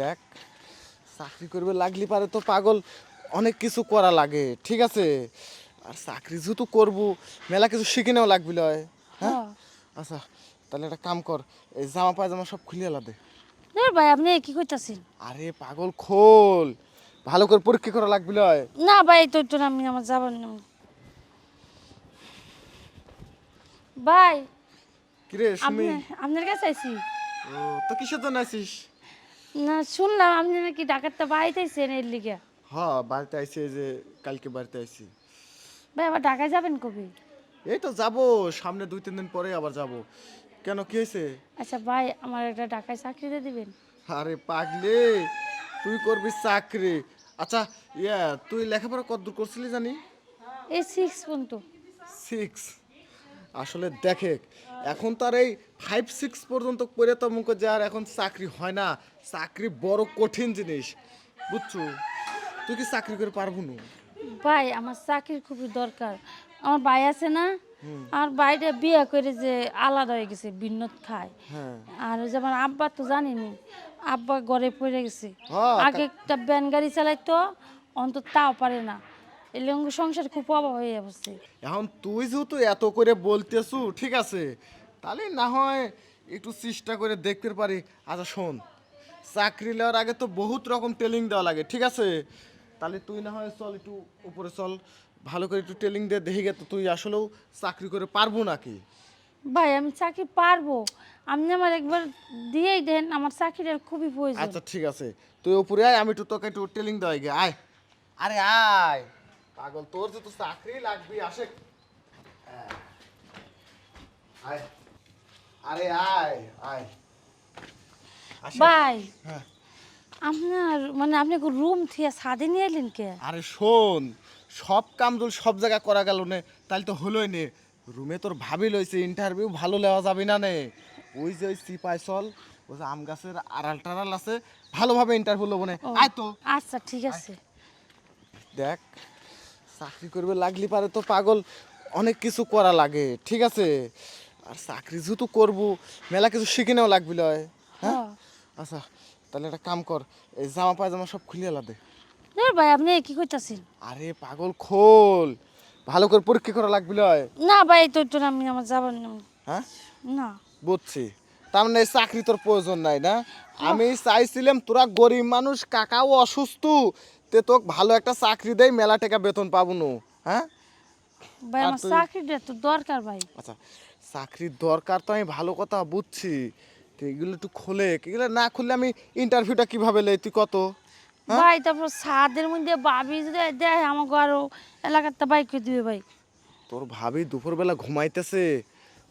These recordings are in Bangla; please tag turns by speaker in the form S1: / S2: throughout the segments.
S1: দেখ, চাকরি করবে লাগলি পারে তো পাগল অনেক কিছু করা লাগে, ঠিক আছে? আর চাকরি যেহেতু করবো, মেলা কিছু শিখে নেওয়া লাগবে লয়। হ্যাঁ,
S2: হ্যাঁ।
S1: আচ্ছা, তাহলে একটা কাম কর, এই জামা পায়জামা সব খুলে এলা দে।
S2: ধুর ভাই, আপনি কি কইতাছেন?
S1: আরে পাগল, খোল, ভালো করে পরীক্ষা করা লাগবে লয়।
S2: না ভাই, তো আমি আমার যাবার না। ভাই,
S1: কিরে
S2: আপনি
S1: সুমি?
S2: আপনার কাছে আইছি।
S1: ও, তো কিসের জন্য আছিস?
S2: না, শুনলাম আপনি নাকি ডাকাতটা বাড়িতেছেন এর লিগে।
S1: হ্যাঁ, বাড়িতে আইছি, এই যে কালকে বাড়িতে আইছি।
S2: ভাই, আবার ঢাকায় যাবেন কবে?
S1: এই তো যাবো, সামনে 2-3 দিন পরে আবার যাব। কেন, কি হয়েছে?
S2: আচ্ছা ভাই, আমার একটা ঢাকায় চাকরি দিয়ে দিবেন?
S1: আরে পাগলে, তুই করবি চাকরি? আচ্ছা, ইয়া, তুই লেখাপড়া কতদূর করছিলি জানি?
S2: এই 6 পর্যন্ত।
S1: 6? আসলে দেখে, এখন তার এই 5-6 পর্যন্ত পড়ে তো মুখ যে আর এখন চাকরি হয় না। চাকরি বড় কঠিন জিনিস, বুঝছো? তুই কি চাকরি করে পারবো না?
S2: ভাই, আমার চাকরির খুবই দরকার। আমার ভাই আছে না, আর ভাইটা বিয়ে করে যে আলাদা হয়ে গেছে, বিনোদ খায়।
S1: হ্যাঁ।
S2: আর ওই যে আমার আব্বা তো জানিনি, আব্বা ঘরে পড়ে গেছে।
S1: হ্যাঁ,
S2: আগে একটা ভ্যান গাড়ি চালাইতো, অন্তত তাও পারে না। এই লঙ্গ সংসার খুব অভাব হয়ে যাচ্ছে।
S1: এখন তুই যেহেতু এত করে বলতেছু, ঠিক আছে, তাহলে না হয় একটু চেষ্টা করে দেখতে পারি। আচ্ছা শোন, চাকরি নেওয়ার আগে তো বহুত রকম ট্রেনিং দেওয়া লাগে, ঠিক আছে? তাহলে তুই না হয় চল একটু উপরে চল, ভালো করে একটু ট্রেনিং দিয়ে দেখে গে তো তুই আসলেও চাকরি করে পারবো নাকি।
S2: ভাই, আমি চাকরি পারবো। আপনি আমার একবার দিয়েই দেন, আমার চাকরিটার খুবই প্রয়োজন।
S1: আচ্ছা ঠিক আছে, তুই উপরে আয়, আমি একটু তোকে একটু ট্রেনিং দেওয়াই গে, আয়। আরে আয় পাগল, তোর যে তো চাকরি লাগবে, আসে আয়। আরে আয় আয়, আসে।
S2: ভাই,
S1: হ্যাঁ।
S2: আপনার মানে আপনি রুম থেকে ছাদে নিয়ে এলেন কে?
S1: আরে শোন, সব কাম যদি সব জায়গায় করা গেল নে, তাহলে তো হলোই নে। রুমে তোর ভাবি লইছে, ইন্টারভিউ ভালো নেওয়া যাবে না নে। ওই যে ওই সিপাই চল, ওই যে আম গাছের আড়াল টাড়াল আছে, ভালোভাবে ইন্টারভিউ লবো নে।
S2: ও,
S1: আয় তো।
S2: আচ্ছা ঠিক আছে।
S1: দেখ, চাকরি করবে লাগলি পারে তো পাগল অনেক কিছু করা লাগে, ঠিক আছে? আর চাকরি যেহেতু করবো, মেলা কিছু শিখে নেওয়া লাগবে লয়। হ্যাঁ,
S2: হ্যাঁ।
S1: আচ্ছা, তাহলে একটা কাম কর, এই জামা পায়জামা সব খুলে এলা দে।
S2: ধুর ভাই, আপনি কি কইতাছেন?
S1: আরে পাগল, খোল, ভালো করে পরীক্ষা করা লাগবে লয়।
S2: না ভাই, তো আমি আমার যাবার না।
S1: হ্যাঁ,
S2: না।
S1: বুঝছি। তার মানে এই চাকরি তোর প্রয়োজন নাই না? আমি চাইছিলাম তোরা গরিব মানুষ, কাকাও অসুস্থ, তে তোকে ভালো একটা চাকরি দেয়, মেলা টাকা বেতন পাবো নু। হ্যাঁ,
S2: ভাই,
S1: আর
S2: আমার
S1: তুই,
S2: চাকরিটা তো দরকার ভাই।
S1: আচ্ছা, চাকরির দরকার তো আমি ভালো কথা বুঝছি, তো এগুলো একটু খোলে, এগুলো না খুললে আমি ইন্টারভিউটা কিভাবে লেই তুই কত? হ্যাঁ,
S2: ভাই, তারপর ছাদের মধ্যে ভাবি যদি দেয় আমাকে আরো এলাকাতে বাইক করে দিবে ভাই।
S1: তোর ভাবি দুপুরবেলা ঘুমাইতেছে,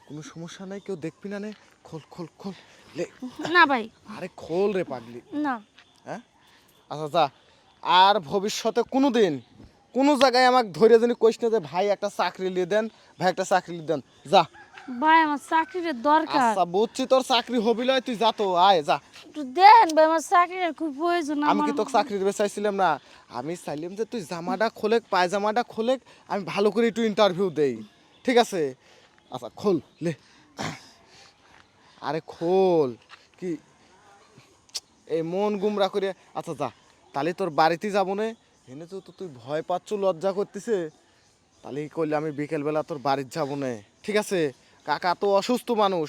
S1: কোনো সমস্যা নাই, কেউ দেখবি না নে। খোল খোল খোল, লে।
S2: না ভাই।
S1: আরে খোল রে পাগলি।
S2: না।
S1: হ্যাঁ, আচ্ছা যা, আর ভবিষ্যতে কোনো দিন কোনো জায়গায় আমাকে ধরে জানি কইস না যে ভাই একটা চাকরি লিয়ে দেন, ভাই একটা চাকরি লিয়ে দেন, যা।
S2: ভাই, আমার চাকরিটা দরকার।
S1: আচ্ছা বুঝছি, তোর চাকরি হবি লয়, তুই যা তো, আয় যা।
S2: একটু দেন ভাই, আমার চাকরিটার খুব প্রয়োজন
S1: আমি
S2: আমার।
S1: কি তোকে চাকরি দেবে চাইছিলাম না? আমি চাইলাম যে তুই জামাটা খোলেক, পায়জামাটা খোলেক, আমি ভালো করে একটু ইন্টারভিউ দেই, ঠিক আছে? আচ্ছা খোল, লে। আরে খোল, কি এই মন গুমরা করে। আচ্ছা যা, তাহলে তোর বাড়িতে যাবো না। এনে তো তুই ভয় পাচ্ছ, লজ্জা করতেছে, তাহলে কি করলে আমি বিকেলবেলা তোর বাড়িতে যাবো না, ঠিক আছে? কাকা তো অসুস্থ মানুষ,